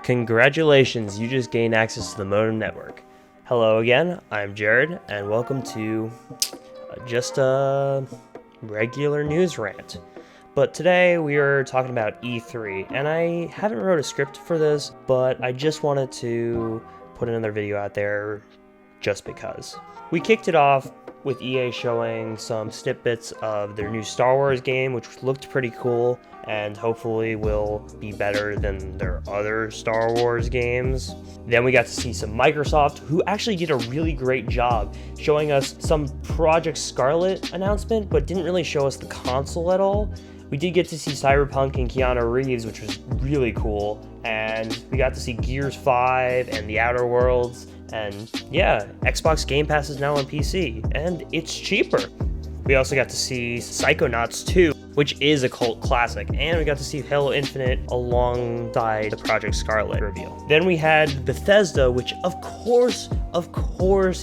Congratulations, you just gained access to the Modem Network. Hello again, I'm Jared, and welcome to just a regular news rant. But today we are talking about E3, and I haven't wrote a script for this, but I just wanted to put another video out there just because. We kicked it off with EA showing some snippets of their new Star Wars game, which looked pretty cool, and hopefully will be better than their other Star Wars games. Then we got to see some Microsoft, who actually did a really great job showing us some Project Scarlet announcement, but didn't really show us the console at all. We did get to see Cyberpunk and Keanu Reeves, which was really cool, and we got to see Gears 5 and The Outer Worlds, and yeah, Xbox Game Pass is now on PC, and it's cheaper. We also got to see Psychonauts 2, which is a cult classic, and we got to see Halo Infinite alongside the Project Scarlet reveal. Then we had Bethesda, which of course,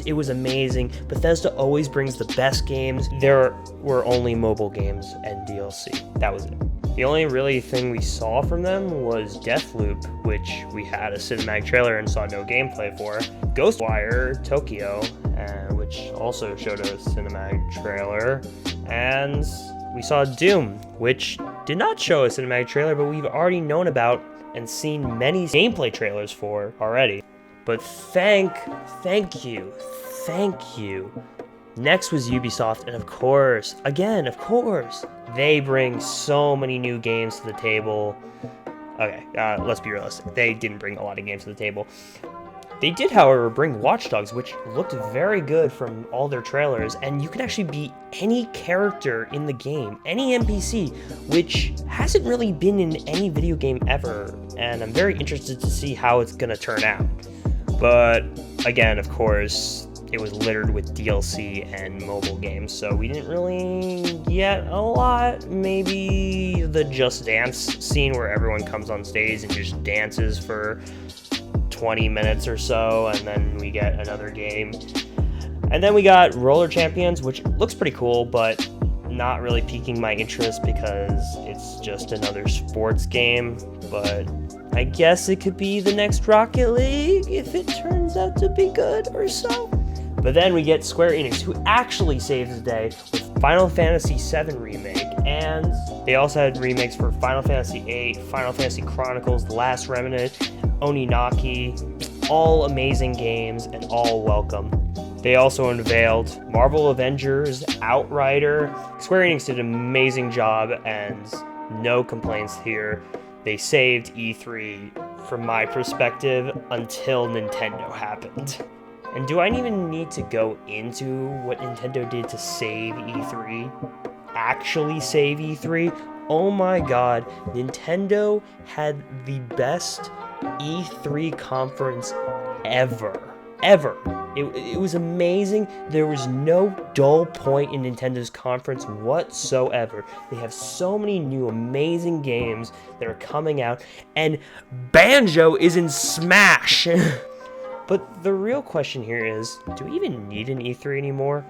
it was amazing. Bethesda always brings the best games. There were only mobile games and DLC. That was it. The only really thing we saw from them was Deathloop, which we had a cinematic trailer and saw no gameplay for. Ghostwire Tokyo, which also showed a cinematic trailer. And we saw Doom, which did not show a cinematic trailer, but we've already known about and seen many gameplay trailers for already. But thank you. Next was Ubisoft, and of course, they bring so many new games to the table. Okay, let's be realistic. They didn't bring a lot of games to the table. They did, however, bring Watch Dogs, which looked very good from all their trailers, and you can actually be any character in the game, any NPC, which hasn't really been in any video game ever, and I'm very interested to see how it's gonna turn out. But again, of course, it was littered with DLC and mobile games, so we didn't really get a lot. Maybe the Just Dance scene where everyone comes on stage and just dances for 20 minutes or so, and then we get another game. And then we got Roller Champions, which looks pretty cool, but not really piquing my interest because it's just another sports game. But I guess it could be the next Rocket League if it turns out to be good or so. But then we get Square Enix, who actually saves the day with Final Fantasy VII Remake, and they also had remakes for Final Fantasy VIII, Final Fantasy Chronicles, The Last Remnant, Oninaki, all amazing games and all welcome. They also unveiled Marvel Avengers, Outrider. Square Enix did an amazing job and no complaints here. They saved E3 from my perspective until Nintendo happened. And do I even need to go into what Nintendo did to save E3? Actually save E3? Oh my god, Nintendo had the best E3 conference ever. It was amazing. There was no dull point in Nintendo's conference whatsoever. They have so many new amazing games that are coming out, and Banjo is in Smash! But the real question here is, do we even need an E3 anymore?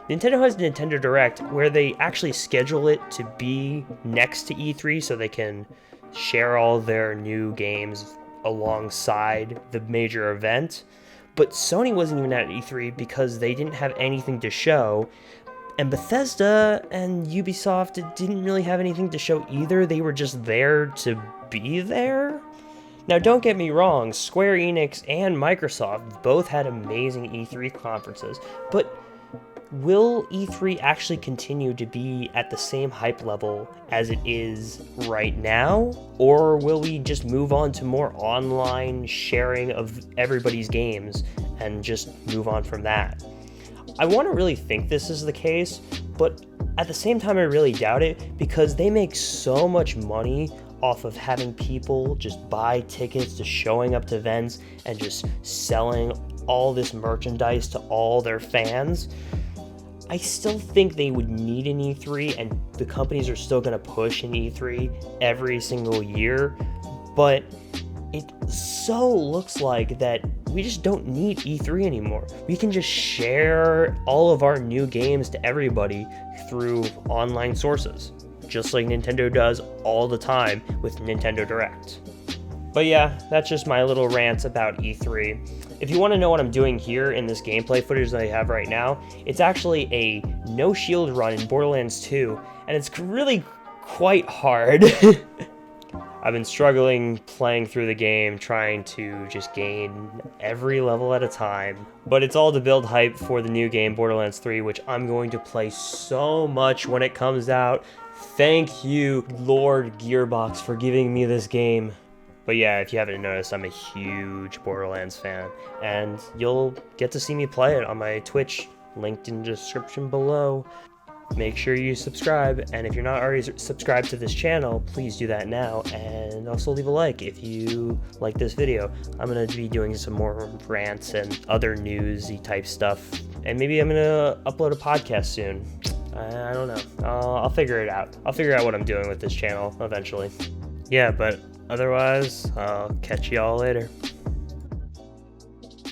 Nintendo has Nintendo Direct, where they actually schedule it to be next to E3 so they can share all their new games alongside the major event. But Sony wasn't even at E3 because they didn't have anything to show. And Bethesda and Ubisoft didn't really have anything to show either. They were just there to be there. Now, don't get me wrong, Square Enix and Microsoft both had amazing E3 conferences, but will E3 actually continue to be at the same hype level as it is right now? Or will we just move on to more online sharing of everybody's games and just move on from that? I want to really think this is the case, but at the same time I really doubt it because they make so much money off of having people just buy tickets to showing up to events and just selling all this merchandise to all their fans. I still think they would need an E3, and the companies are still going to push an E3 every single year, but it so looks like that we just don't need E3 anymore. We can just share all of our new games to everybody through online sources, just like Nintendo does all the time with Nintendo Direct. But yeah, that's just my little rant about E3. If you want to know what I'm doing here in this gameplay footage that I have right now, it's actually a no shield run in Borderlands 2, and it's really quite hard. I've been struggling playing through the game, trying to just gain every level at a time. But it's all to build hype for the new game, Borderlands 3, which I'm going to play so much when it comes out. Thank you, Lord Gearbox, for giving me this game. But yeah, if you haven't noticed, I'm a huge Borderlands fan, and you'll get to see me play it on my Twitch, linked in the description below. Make sure you subscribe, and if you're not already subscribed to this channel, please do that now, and also leave a like if you like this video. I'm going to be doing some more rants and other newsy type stuff, and maybe I'm going to upload a podcast soon. I don't know. I'll figure it out. I'll figure out what I'm doing with this channel eventually. Yeah, but otherwise, I'll catch y'all later.